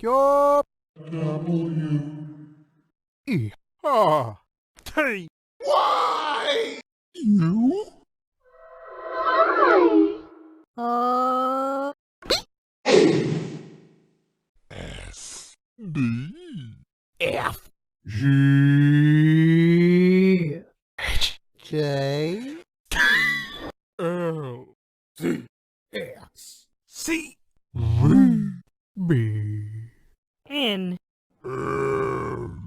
Yup. W-E-R-T. Why? You? S D F G H J L Z X C V B N. M.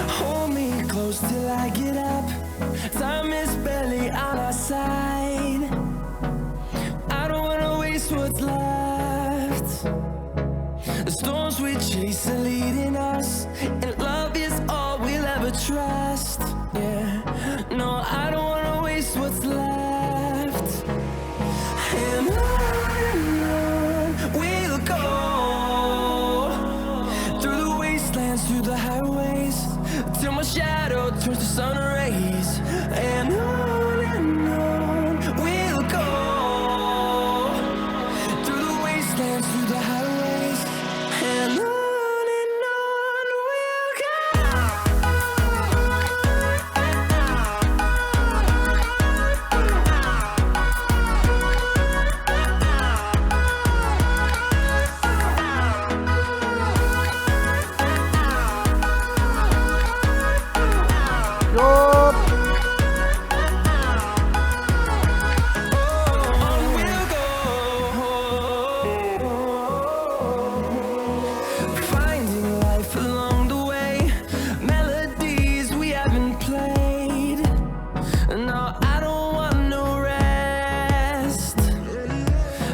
Hold me close till I get up. Time is barely on our side. I don't wanna waste what's left. The storms we chase are leading us, and love is all we'll ever trust. Yeah, no, I don't wanna waste what's left. And on we'll go, through the wastelands, through the highways, till my shadow turns to sun rays. And on we'll go, through the wastelands, through the highways, and on we'll go. Yup. On we'll go, finding life along the way, melodies we haven't played. No, I don't want no rest,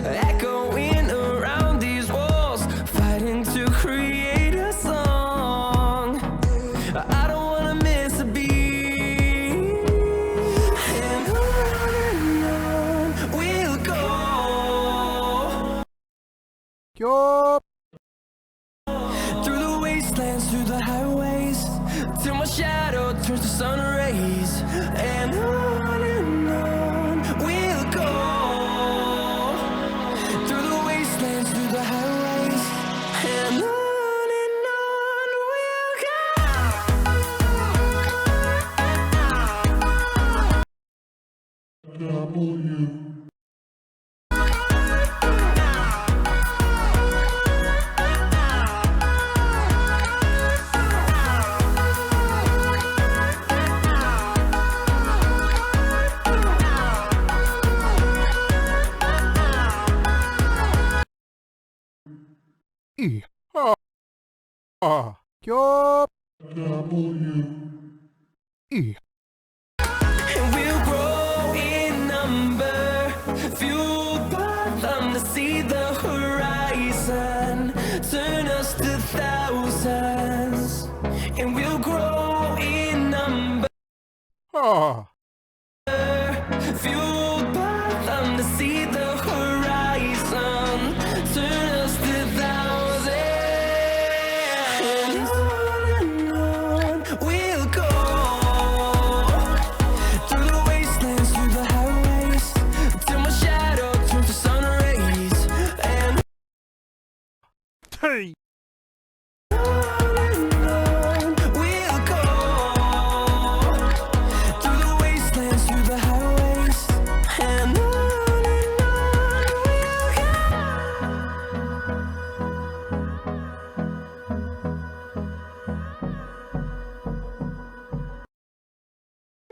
echoing around these walls, fighting to create a song. I don't wanna miss a beat. And on we'll go, Yup. through the wastelands, through the highways, till my shadow turns to sun rays. And on we'll go, through the wastelands, through the highways, and on we'll go. E-R. Yup. W-E. And we'll grow in number, fueled by them to see the horizon, turn us to thousands. And we'll grow in number, fueled by them to see the horizon, turn us to thousands. And on we'll go, through the wastelands, through the highways, till my shadow turns to sun rays. And T. on we'll go, through the wastelands, through the highways, and on we'll go.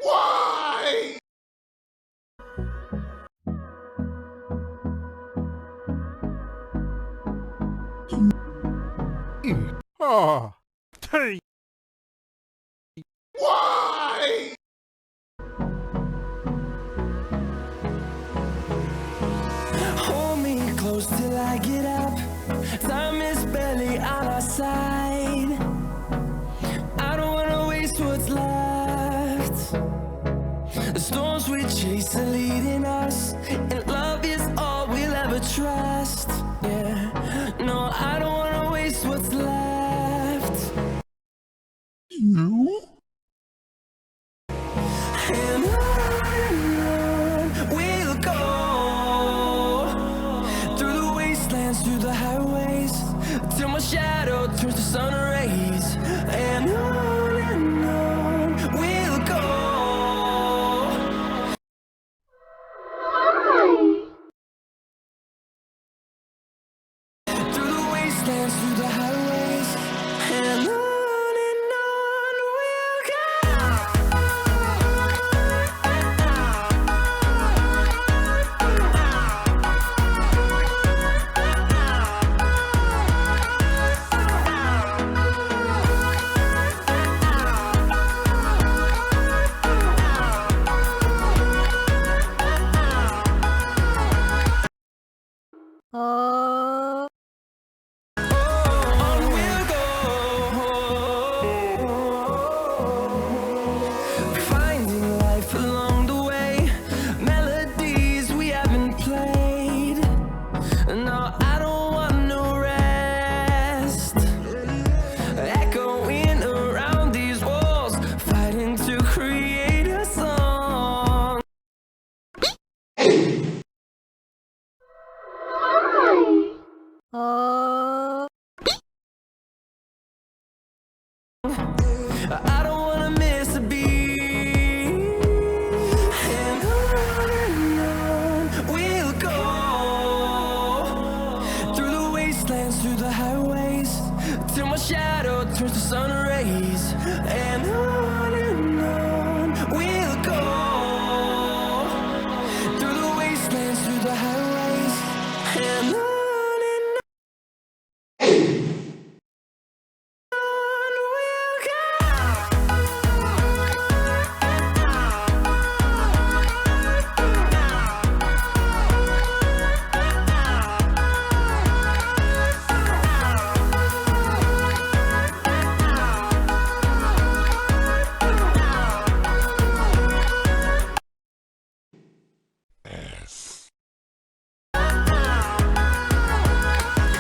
Why? E-R-T. Why? Hold me close till I get up. Time is barely on our side. I don't wanna waste what's left. The storms we chase are leading us, and love is all we'll ever trust. Yeah, no, I don't wanna waste what's left. the highways, till my shadow turns to sun rays. And on we'll go. Through the wastelands, through the highways, and on we'll go. On we'll go, finding life along the way, melodies we haven't played. No, I don't want no rest, echoing around these walls, fighting to create a song. I don't wanna miss a beat. And on we'll go. Through the wastelands, through the highways, till my shadow turns to sun rays. And on we'll go. Through the wastelands, through the highways, and on we'll go.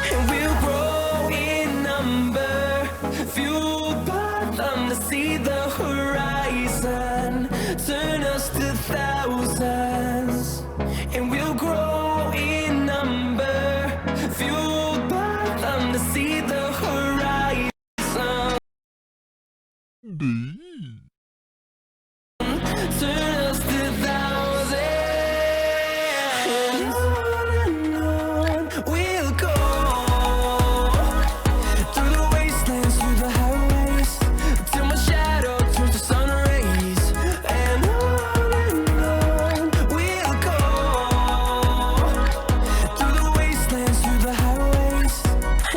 And we'll grow in number, fueled by them to see the horizon, turn us to thousands. And we'll grow in number, fueled by them to see the horizon, turn us to thousands. And on we'll go. Through the wastelands, through the highways, till my shadow turns to sun rays. And on we'll go. Through the wastelands, through the highways,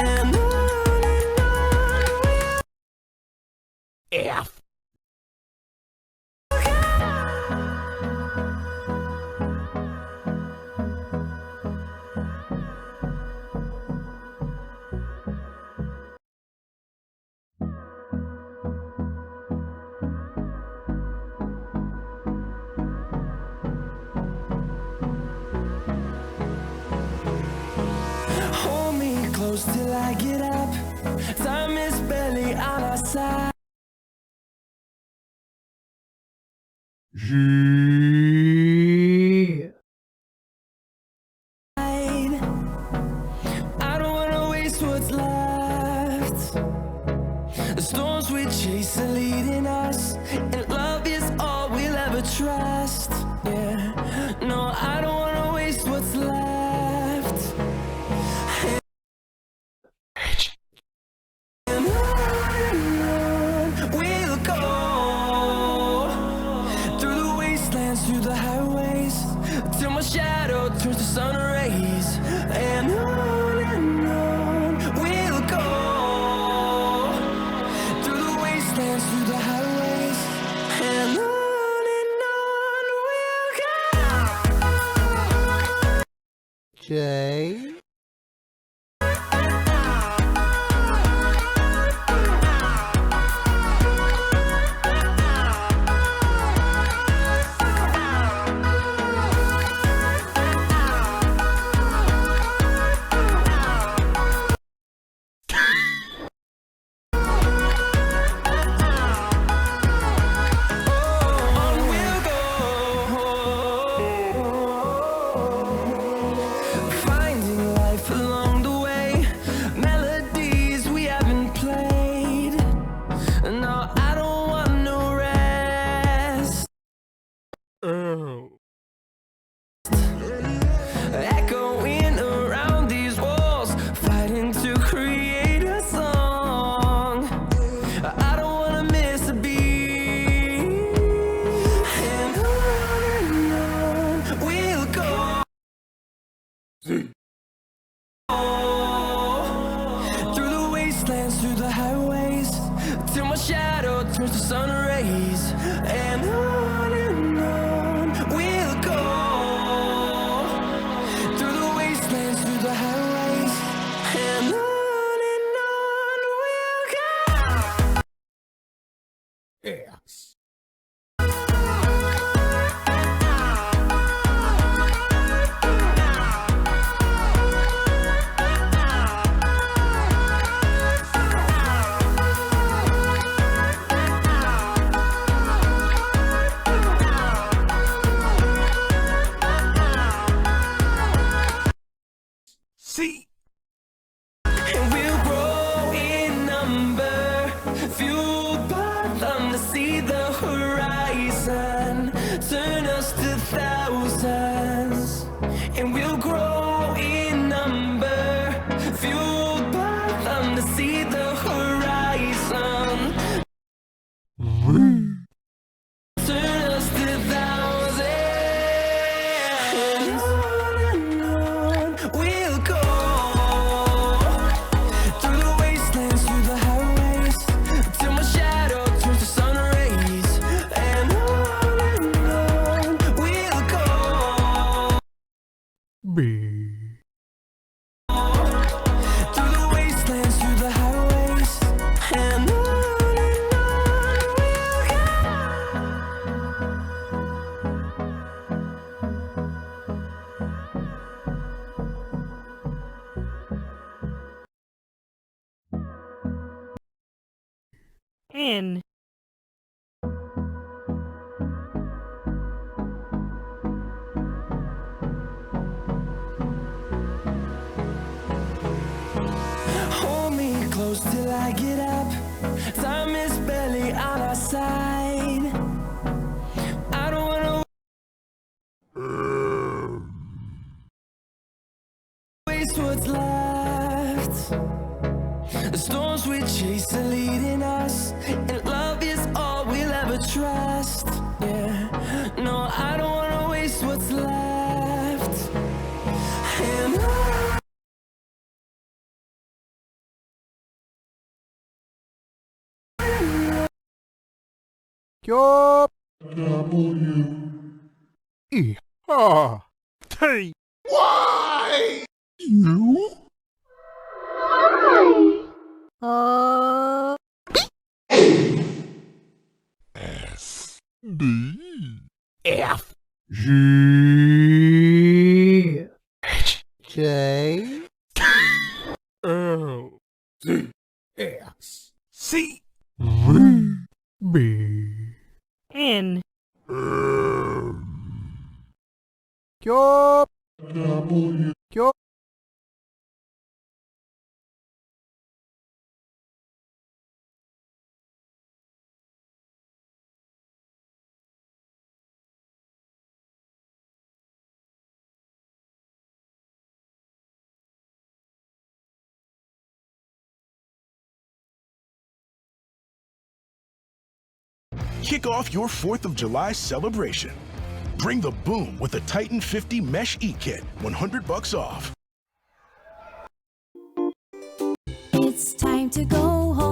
and on F. hold me close till I get up. Time is barely on our side. G. I don't wanna waste what's left. The storms we chase are leading us, and love is all we'll ever trust. Yeah, no, I don't wanna waste what's left. And on we'll go. Through the wastelands, through the highways, till my shadow turns to sun rays. And on we'll go. Through the wastelands, through the highways, and on we'll go. shadow turns to sun rays. And on we'll go, through the wastelands, through the highways. And on we'll go. Yes. See. And we'll grow in number, fueled by them to see the horizon, turn us to thousands. And we'll grow in number, fueled by them to see the horizon, turn us to thousands. And on we'll go, through the wastelands, through the highways, till my shadow turns to sun rays. And on we'll go, B. through the wastelands, through the highways. And on N. hold me close till I get up. Time is barely on our side. I don't wanna waste what's left. The storms we chase are leading us, and love is all we'll ever trust. Yeah, no, I don't wanna waste what's left. And Yup. E. Ha. T. Why? U. S. D. F. G. H. J. L. Z. X. C. V. B. N. Yup. Yup. Kick off your 4th of July celebration. Bring the boom with the Titan 50 Mesh E-Kit, $100 off. It's time to go home.